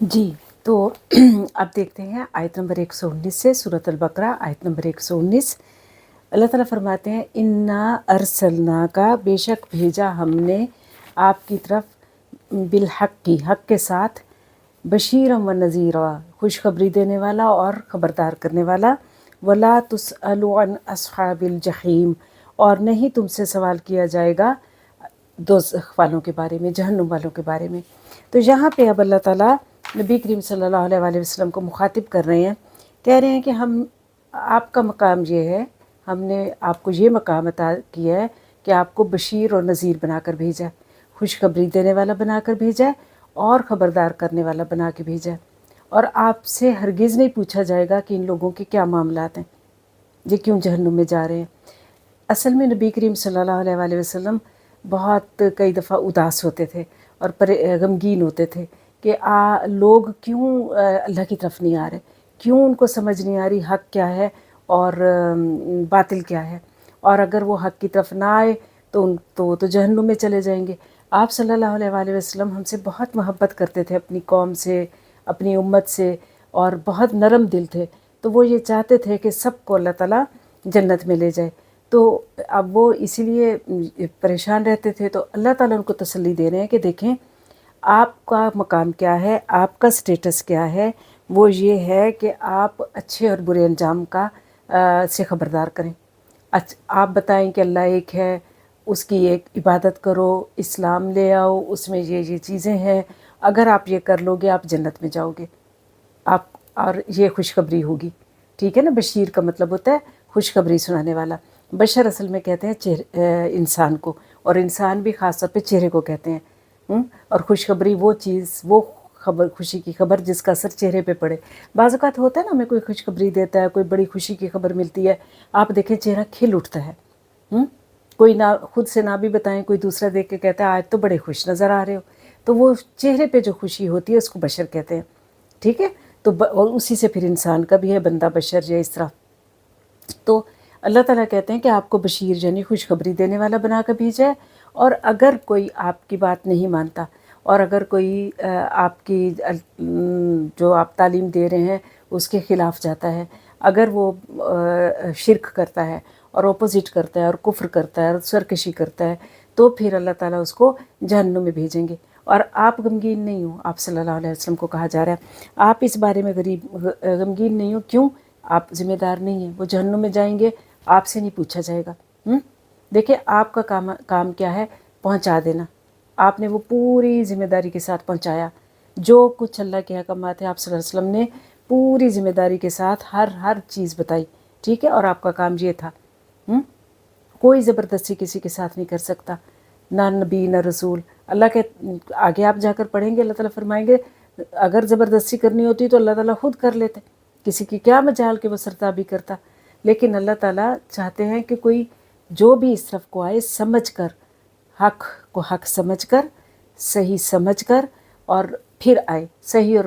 जी, तो अब देखते हैं आयत नंबर 119 से सूरत अल-बकरा आयत नंबर 119। अल्लाह ताला फरमाते हैं इन्ना अरसलना का, बेशक भेजा हमने आपकी तरफ बिलहक की, हक के साथ, बशीरम व नज़ीरा, खुशखबरी देने वाला और ख़बरदार करने वाला, वला तुसअलु अन अस्हाबिल जहीम, और नहीं तुमसे सवाल किया जाएगा दोज़ख वालों के बारे में, जहन्नुम वालों के बारे में। तो यहाँ पे अब अल्लाह ताला नबी करीम सल्लल्लाहु अलैहि वसल्लम को मुखातिब कर रहे हैं, कह रहे हैं कि हम, आपका मकाम ये है, हमने आपको ये मकाम अता किया है कि आपको बशीर और नज़ीर बनाकर भेजा है, खुशखबरी देने वाला बनाकर भेजा है और ख़बरदार करने वाला बना के भेजा है। और आपसे हरगिज़ नहीं पूछा जाएगा कि इन लोगों के क्या मामलात हैं, ये क्यों जहन्नुम में जा रहे हैं। असल में नबी करीम सल्लल्लाहु अलैहि वसल्लम बहुत कई दफ़ा उदास होते थे और गमगीन होते थे कि लोग क्यों अल्लाह की तरफ नहीं आ रहे, क्यों उनको समझ नहीं आ रही हक़ क्या है और बातिल क्या है, और अगर वो हक़ की तरफ ना आए तो जहन्नुम में चले जाएंगे। आप सल्लल्लाहु अलैहि वसल्लम हमसे बहुत मोहब्बत करते थे, अपनी कौम से, अपनी उम्मत से, और बहुत नरम दिल थे। तो वो ये चाहते थे कि सबको अल्लाह ताला जन्नत में ले जाए। तो अब वो इसीलिए परेशान रहते थे। तो अल्लाह ताला उनको तसल्ली दे रहे हैं कि देखें आपका मकाम क्या है, आपका स्टेटस क्या है। वो ये है कि आप अच्छे और बुरे अंजाम का से ख़बरदार करें। आप बताएं कि अल्लाह एक है, उसकी एक इबादत करो, इस्लाम ले आओ, उसमें ये चीज़ें हैं, अगर आप ये कर लोगे आप जन्नत में जाओगे, आप, और ये खुशखबरी होगी। ठीक है ना। बशीर का मतलब होता है खुशखबरी सुनाने वाला। बशर असल में कहते हैं इंसान को, और इंसान भी ख़ास तौर पे चेहरे को कहते हैं। और खुशखबरी वो चीज़, वो खबर, खुशी की खबर जिसका असर चेहरे पे पड़े। बाज़ औक़ात होता है ना, हमें कोई खुशखबरी देता है, कोई बड़ी खुशी की खबर मिलती है, आप देखें चेहरा खिल उठता है। कोई ना, खुद से ना भी बताएं, कोई दूसरा देख के कहता है आज तो बड़े खुश नज़र आ रहे हो, तो वो चेहरे पे जो खुशी होती है उसको बशर कहते हैं। ठीक है। तो और उसी से फिर इंसान का भी है, बंदा बशर या इस तरह। तो अल्लाह ताला कहते हैं कि आपको बशीर यानी खुशखबरी देने वाला बना कर भेजा है। और अगर कोई आपकी बात नहीं मानता, और अगर कोई आपकी जो आप तालीम दे रहे हैं उसके ख़िलाफ़ जाता है, अगर वो शिरक करता है और अपोज़िट करता है और कुफ्र करता है और सरकशी करता है, तो फिर अल्लाह ताला उसको जहन्नुम में भेजेंगे। और आप गमगीन नहीं हो, आप सल्लल्लाहु अलैहि वसल्लम को कहा जा रहा है आप इस बारे में गमगीन नहीं हो। क्यों? आप ज़िम्मेदार नहीं हैं, वो जहन्नुम में जाएंगे, आपसे नहीं पूछा जाएगा। देखिए आपका काम क्या है, पहुंचा देना। आपने वो पूरी ज़िम्मेदारी के साथ पहुंचाया। जो कुछ अल्लाह के अहकामात है आप सल्लल्लाहु अलैहि वसल्लम ने पूरी ज़िम्मेदारी के साथ हर चीज़ बताई। ठीक है। और आपका काम ये था। कोई ज़बरदस्ती किसी के साथ नहीं कर सकता, ना नबी ना रसूल। अल्लाह के आगे आप जाकर पढ़ेंगे, अल्लाह ताला फरमाएंगे अगर ज़बरदस्ती करनी होती तो अल्लाह ताला खुद कर लेते, किसी की क्या मजाल के वो सरताबी करता। लेकिन अल्लाह ताला चाहते हैं कि कोई जो भी इस तरफ को आए समझ कर, हक़ को हक़ समझ कर, सही समझ कर, और फिर आए, सही और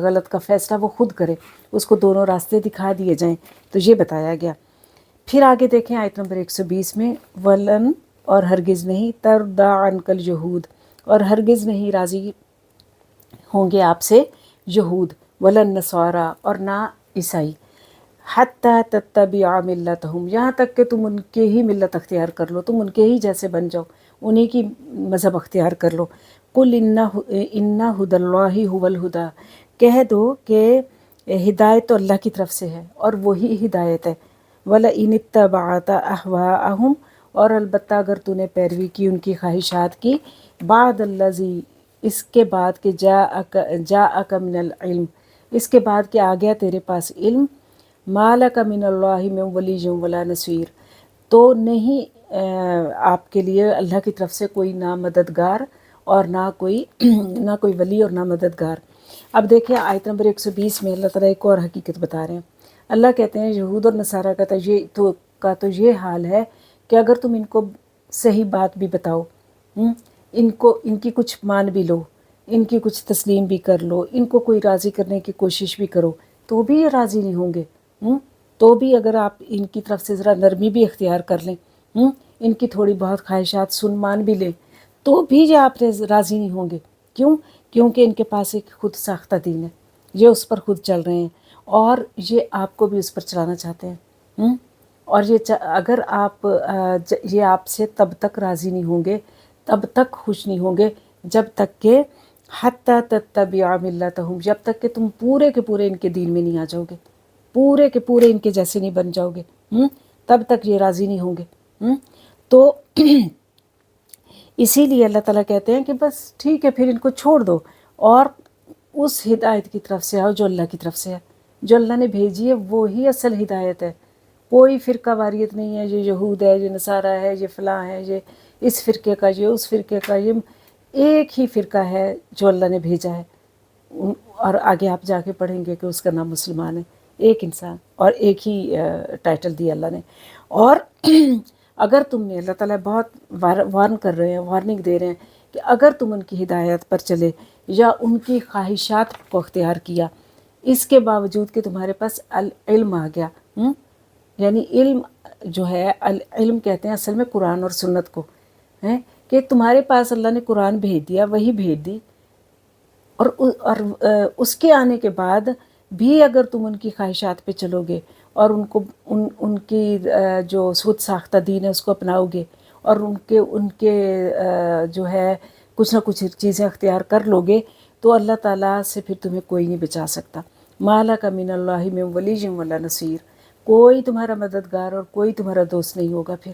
गलत का फ़ैसला वो खुद करे, उसको दोनों रास्ते दिखा दिए जाएं। तो ये बताया गया। फिर आगे देखें आयत नंबर 120 में, वलन, और हरगिज़ नहीं, तरदा अनकल यहूद, और हरगिज़ नहीं राज़ी होंगे आपसे यहूद, वलन नसारा, और ना ईसाई, हत्ता तत्तबिअ मिल्लतहुम, यहाँ तक कि तुम उनके ही मिल्लत अख्तियार कर लो, तुम उनके ही जैसे बन जाओ, उन्हीं की मज़हब अख्तियार कर लो। कुल इन्ना हुदल्लाहि हुवल हुदा, कह दो कि हिदायत तो अल्लाह की तरफ से है और वही हिदायत है। वला इनित्तबअत अहवाअहुम, और अलबत्ता अगर तूने पैरवी की उनकी ख्वाहिशात की, बाद अल्लज़ी, इसके बाद कि जाअक मिनल इल्म, इसके बाद कि आ गया तेरे पास इल्म, मालक मिनल्लाहि मिन वलिय्यिन वला नसीर, तो नहीं आपके लिए अल्लाह की तरफ से कोई ना मददगार और ना कोई वली और ना मददगार। अब देखिए आयत नंबर 120 में अल्लाह ताला एक और हकीकत बता रहे हैं। अल्लाह कहते हैं यहूद और नसारा का तो ये हाल है कि अगर तुम इनको सही बात भी बताओ, इनकी कुछ मान भी लो, इनकी कुछ तस्लीम भी कर लो, इनको कोई राज़ी करने की कोशिश भी करो, तो भी ये राज़ी नहीं होंगे। तो भी अगर आप इनकी तरफ से ज़रा नरमी भी इख्तियार कर लें, इनकी थोड़ी बहुत ख्वाहिशात सुन मान भी लें, तो भी ये आप राज़ी नहीं होंगे। क्यों? کیونکہ ان کے پاس ایک خود ساختہ دین ہے، یہ اس پر خود چل رہے ہیں اور یہ آپ کو بھی اس پر چلانا چاہتے ہیں۔ اور اگر یہ آپ سے تب تک راضی نہیں ہوں گے، تب تک خوش نہیں ہوں گے جب تک کہ حتی تتبع ملتہم، جب تک کہ تم پورے کے پورے ان کے دین میں نہیں آ جاؤ گے، پورے کے پورے ان کے جیسے نہیں بن جاؤ گے، تب تک یہ راضی نہیں ہوں گے۔ تو اسی لیے اللہ تعالیٰ کہتے ہیں کہ بس ٹھیک ہے، پھر ان کو چھوڑ دو اور اس ہدایت کی طرف سے آؤ جو اللہ کی طرف سے ہے، جو اللہ نے بھیجی ہے وہی اصل ہدایت ہے۔ کوئی فرقہ واریت نہیں ہے، یہ یہود ہے، یہ نصارہ ہے، یہ فلاں ہے، یہ اس فرقے کا، یہ اس فرقے کا، یہ ایک ہی فرقہ ہے جو اللہ نے بھیجا ہے۔ اور آگے آپ جا کے پڑھیں گے کہ اس کا نام مسلمان ہے، ایک انسان اور ایک ہی ٹائٹل دیا اللہ نے۔ اور اگر تم نے، اللہ تعالیٰ بہت وارن کر رہے ہیں، وارننگ دے رہے ہیں کہ اگر تم ان کی ہدایت پر چلے یا ان کی خواہشات کو اختیار کیا، اس کے باوجود کہ تمہارے پاس علم آ گیا، یعنی علم جو ہے، علم کہتے ہیں اصل میں قرآن اور سنت کو، ہے کہ تمہارے پاس اللہ نے قرآن بھیج دیا، وہی بھیج دی، اور اس کے آنے کے بعد بھی اگر تم ان کی خواہشات پہ چلو گے اور ان کی جو خود ساختہ دین ہے اس کو اپناؤ گے اور ان کے جو ہے کچھ نہ کچھ چیزیں اختیار کر لو گے، تو اللہ تعالیٰ سے پھر تمہیں کوئی نہیں بچا سکتا۔ ما لک من اللہ من ولی ولا نصیر، کوئی تمہارا مددگار اور کوئی تمہارا دوست نہیں ہوگا، پھر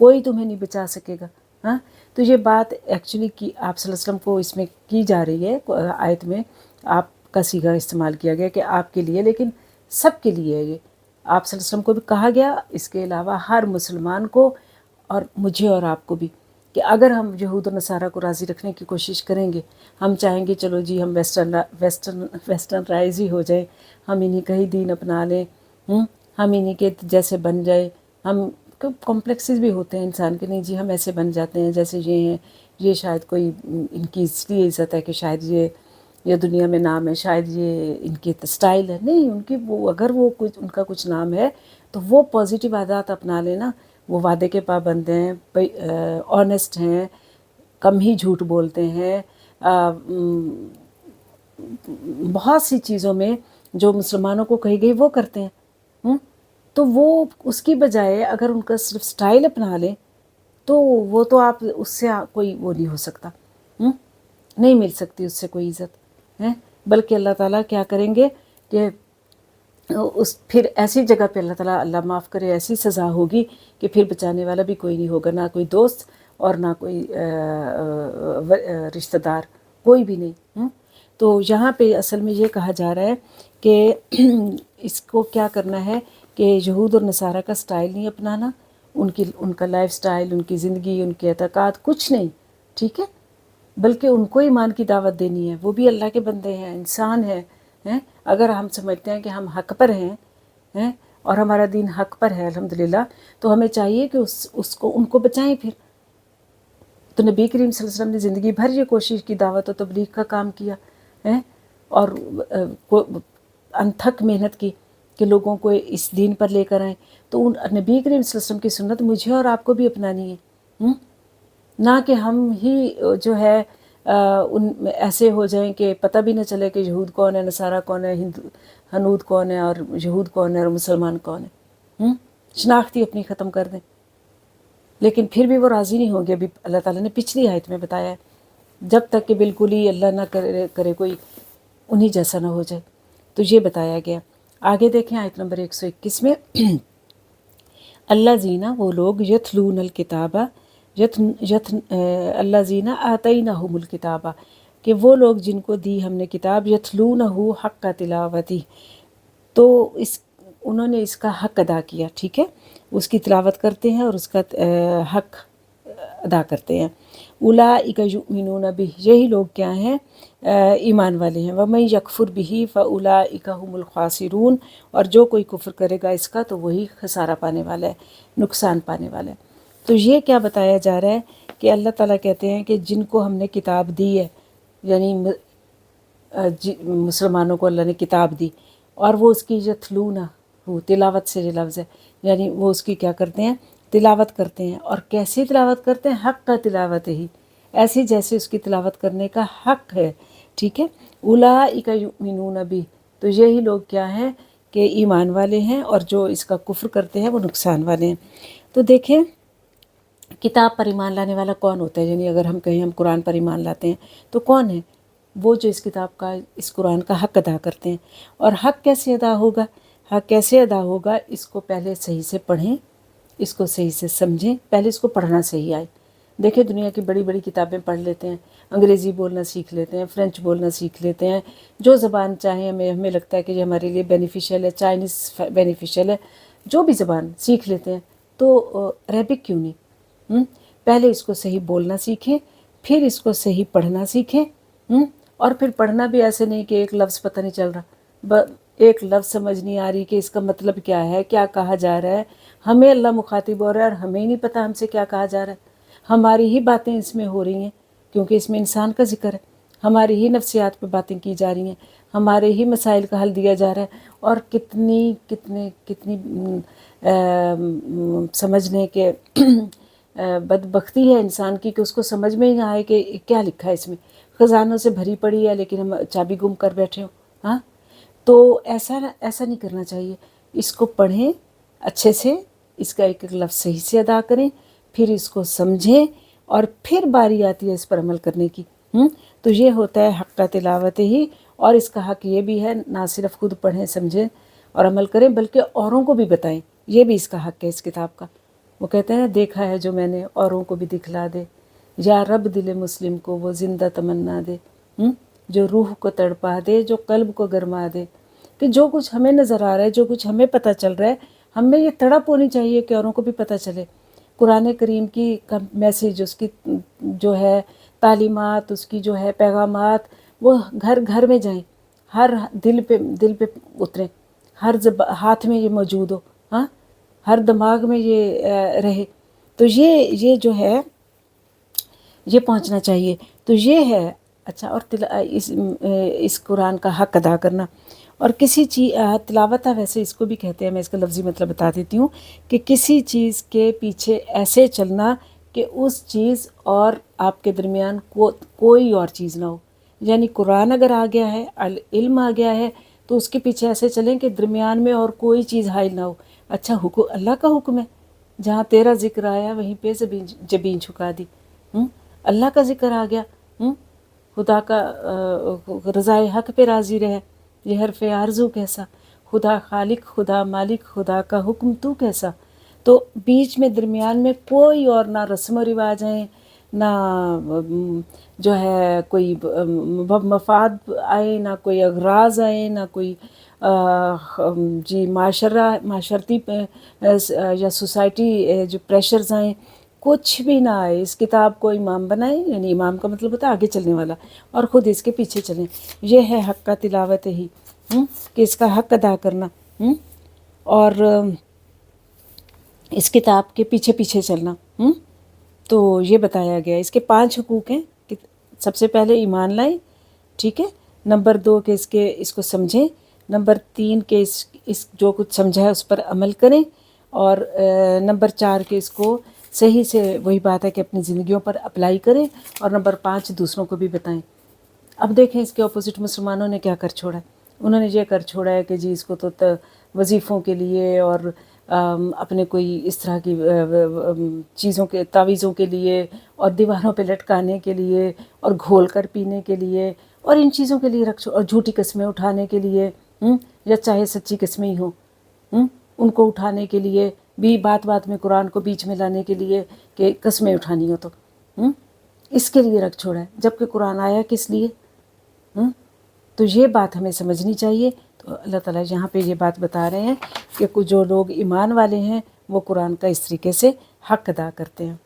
کوئی تمہیں نہیں بچا سکے گا۔ ہاں، تو یہ بات ایکچولی کی آپ صلی اللہ علیہ وسلم کو اس میں کی جا رہی ہے، آیت میں آپ کا صیغہ استعمال کیا گیا کہ آپ کے لیے، لیکن سب کے لیے ہے یہ۔ آپ صلی اللہ علیہ وسلم کو بھی کہا گیا، اس کے علاوہ ہر مسلمان کو اور مجھے اور آپ کو بھی، کہ اگر ہم یہود و نصارہ کو راضی رکھنے کی کوشش کریں گے، ہم چاہیں گے چلو جی ہم ویسٹرنائز ہی ہو جائیں، ہم انہی کا ہی دین اپنا لیں، ہم انہی کے جیسے بن جائیں، ہم کمپلیکسز بھی ہوتے ہیں انسان کے، نہیں جی ہم ایسے بن جاتے ہیں جیسے یہ ہیں، یہ شاید کوئی ان کی اس لیے عزت ہے کہ شاید یہ دنیا میں نام ہے، شاید یہ ان کی سٹائل ہے، نہیں، ان کی اگر وہ کچھ ان کا کچھ نام ہے تو وہ پازیٹیو عادات اپنا لینا، وہ وعدے کے پابند ہیں، آنیسٹ ہیں، کم ہی جھوٹ بولتے ہیں، بہت سی چیزوں میں جو مسلمانوں کو کہی گئی وہ کرتے ہیں، تو وہ اس کی بجائے اگر ان کا صرف سٹائل اپنا لیں تو وہ تو آپ اس سے کوئی وہ نہیں ہو سکتا، نہیں مل سکتی اس سے کوئی عزت ہے، بلکہ اللہ تعالیٰ کیا کریں گے کہ پھر ایسی جگہ پہ اللہ معاف کرے ایسی سزا ہوگی کہ پھر بچانے والا بھی کوئی نہیں ہوگا، نہ کوئی دوست اور نہ کوئی رشتہ دار، کوئی بھی نہیں۔ تو یہاں پہ اصل میں یہ کہا جا رہا ہے کہ اس کو کیا کرنا ہے کہ یہود اور نصارہ کا سٹائل نہیں اپنانا، ان کا لائف سٹائل، ان کی زندگی، ان کے اعتقاد کچھ نہیں، ٹھیک ہے، بلکہ ان کو ایمان کی دعوت دینی ہے، وہ بھی اللہ کے بندے ہیں، انسان ہیں۔ اگر ہم سمجھتے ہیں کہ ہم حق پر ہیں اور ہمارا دین حق پر ہے الحمدللہ، تو ہمیں چاہیے کہ ان کو بچائیں پھر۔ تو نبی کریم صلی اللہ علیہ وسلم نے زندگی بھر یہ کوشش کی، دعوت و تبلیغ کا کام کیا اور انتھک محنت کی کہ لوگوں کو اس دین پر لے کر آئیں۔ تو نبی کریم صلی اللہ علیہ وسلم کی سنت مجھے اور آپ کو بھی اپنانی ہے، نہ کہ ہم ہی جو ہے ایسے ہو جائیں کہ پتہ بھی نہ چلے کہ یہود کون ہے، نصارہ کون ہے، ہنود کون ہے، اور یہود کون ہے اور مسلمان کون ہے، شناخت ہی اپنی ختم کر دیں۔ لیکن پھر بھی وہ راضی نہیں ہوں گے، ابھی اللہ تعالیٰ نے پچھلی آیت میں بتایا ہے، جب تک کہ بالکل ہی اللہ نہ کرے کوئی انہی جیسا نہ ہو جائے، تو یہ بتایا گیا۔ آگے دیکھیں آیت نمبر 121 میں، اللہ زینہ، وہ لوگ، یتلون الکتابہ، اللہ زینہ آتینہم الکتابہ، کہ وہ لوگ جن کو دی ہم نے کتاب، یتلونہ حق تلاوتی، تو انہوں نے اس کا حق ادا کیا، ٹھیک ہے، اس کی تلاوت کرتے ہیں اور اس کا حق ادا کرتے ہیں۔ اولئک یؤمنون بہ، یہی لوگ کیا ہیں، ایمان والے ہیں۔ ومن یکفر بہ فاولئک هم الخاسرون، اور جو کوئی کفر کرے گا اس کا تو وہی خسارہ پانے والا ہے، نقصان پانے والا ہے۔ تو یہ کیا بتایا جا رہا ہے کہ اللہ تعالیٰ کہتے ہیں کہ جن کو ہم نے کتاب دی ہے، یعنی مسلمانوں کو اللہ نے کتاب دی، اور وہ اس کی یتلونہ، تلاوت سے یہ لفظ ہے، یعنی وہ اس کی کیا کرتے ہیں، تلاوت کرتے ہیں، اور کیسی تلاوت کرتے ہیں، حق کا تلاوت ہی، ایسی جیسے اس کی تلاوت کرنے کا حق ہے، ठीक है। उलाइका युमिनून बि, तो यही लोग क्या हैं कि ईमान वाले हैं, और जो इसका कुफ्र करते हैं वो नुकसान वाले हैं। तो देखें किताब पर ईमान लाने वाला कौन होता है, यानी अगर हम कहें हम कुरान पर ईमान लाते हैं तो कौन है? वो जो इस किताब का, इस कुरान का हक़ अदा करते हैं। और हक़ कैसे अदा होगा? हक़ कैसे अदा होगा? इसको पहले सही से पढ़ें, इसको सही से समझें, पहले इसको पढ़ना सही आए। देखिए दुनिया की बड़ी बड़ी किताबें पढ़ लेते हैं, अंग्रेज़ी बोलना सीख लेते हैं, फ़्रेंच बोलना सीख लेते हैं, जो ज़बान चाहें हमें लगता है कि ये हमारे लिए बेनिफिशियल है, चाइनीज़ बेनिफिशियल है, जो भी ज़बान सीख लेते हैं। तो अरबिक क्यों नहीं? पहले इसको सही बोलना सीखें, फिर इसको सही पढ़ना सीखें। और फिर पढ़ना भी ऐसे नहीं कि एक लफ्ज़ पता नहीं चल रहा, एक लफ्ज़ समझ नहीं आ रही कि इसका मतलब क्या है, क्या कहा जा रहा है। हमें अल्लाह मुखातिब हो रहा है और हमें ही नहीं पता हमसे क्या कहा जा रहा है। हमारी ही बातें इसमें हो रही हैं, क्योंकि इसमें इंसान का ज़िक्र है। हमारी ही नफ्सियात पे बातें की जा रही हैं, हमारे ही मसाइल का हल दिया जा रहा है। और कितनी कितनी कितनी समझने के बदबख्ती है इंसान की कि उसको समझ में ही ना आए कि क्या लिखा है इसमें। ख़जानों से भरी पड़ी है लेकिन हम चाबी गुम कर बैठे हो। हाँ, तो ऐसा नहीं करना चाहिए। इसको पढ़ें अच्छे से, इसका एक एक लफ्ज़ सही से अदा करें, फिर इसको समझें, और फिर बारी आती है इस पर अमल करने की। तो ये होता है हक़ तिलावत ही। और इसका हक़ ये भी है, ना सिर्फ खुद पढ़ें समझें और अमल करें, बल्कि औरों को भी बताएं। ये भी इसका हक़ है इस किताब का। वो कहते हैं देखा है जो मैंने, औरों को भी दिखला दे। या रब दिल मुस्लिम को वो ज़िंदा तमन्ना दे, जो रूह को तड़पा दे, जो कल्ब को गरमा दे। कि जो कुछ हमें नज़र आ रहा है, जो कुछ हमें पता चल रहा है, हमें ये तड़प होनी चाहिए कि औरों को भी पता चले। कुरान करीम की मैसेज, उसकी जो है तालीमात, उसकी जो है पैगामात, वो घर घर में जाएं, हर दिल पे उतरें, हर हाथ में ये मौजूद हो, हाँ, हर दिमाग में ये रहे। तो ये जो है ये पहुंचना चाहिए। तो ये है अच्छा। और इस कुरान का हक़ अदा करना। और किसी चीज़ तिलावत है, वैसे इसको भी कहते हैं, मैं इसका लफ्ज़ी मतलब बता देती हूँ कि किसी चीज़ के पीछे ऐसे चलना कि उस चीज़ और आपके दरमियान कोई और चीज़ ना हो। यानी कुरान अगर आ गया है, अल इल्म आ गया है, तो उसके पीछे ऐसे चलें कि दरमियान में और कोई चीज़ हाइल ना हो। अच्छा, हुक्म अल्लाह का हुक्म है, जहाँ तेरा ज़िक्र आया वहीं पे जबीन झुका दी। अल्लाह का ज़िक्र आ गया, खुदा का रज़ाए हक़ पे राज़ी रहे, ये हरफ़ आरज़ू कैसा, खुदा खालिक, खुदा मालिक, खुदा का हुक्म तू कैसा। तो बीच में दरमियान में कोई और ना रस्म व रिवाज हैं, ना जो है कोई मफाद आए, ना कोई अगराज आए, ना कोई जी माशरती या सोसाइटी जो प्रेशर्स आए, कुछ भी ना आए। इस किताब को इमाम बनाए, यानी इमाम का मतलब होता है आगे चलने वाला, और ख़ुद इसके पीछे चलें। यह है हक़ का तिलावत ही, कि इसका हक़ अदा करना, और इस किताब के पीछे पीछे चलना। तो ये बताया गया। इसके 5 हुकूक हैं कि सबसे पहले ईमान लाएं, ठीक है। नंबर 2 के इसको समझें। नंबर 3 के इस जो कुछ समझा है उस पर अमल करें। और नंबर 4 के इसको सही से, वही बात है कि अपनी ज़िंदगियों पर अप्लाई करें। और नंबर 5 दूसरों को भी बताएं। अब देखें इसके अपोजिट मुसलमानों ने क्या कर छोड़ा है। उन्होंने ये कर छोड़ा है कि जी इसको तो वजीफ़ों के लिए और अपने कोई इस तरह की चीज़ों के तावीज़ों के लिए और दीवारों पे लटकाने के लिए और घोल कर पीने के लिए और इन चीज़ों के लिए और झूठी कस्में उठाने के लिए, या चाहे सच्ची कस्में ही हो, उनको उठाने के लिए भी बात बात में कुरान को बीच में लाने के लिए कि कस्में उठानी हो तो इसके लिए रख छोड़ा है, जबकि कुरान आया किस लिए। तो ये बात हमें समझनी चाहिए। तो अल्लाह ताला यहाँ पे ये बात बता रहे हैं कि कुछ जो लोग ईमान वाले हैं वो कुरान का इस तरीके से हक़ अदा करते हैं।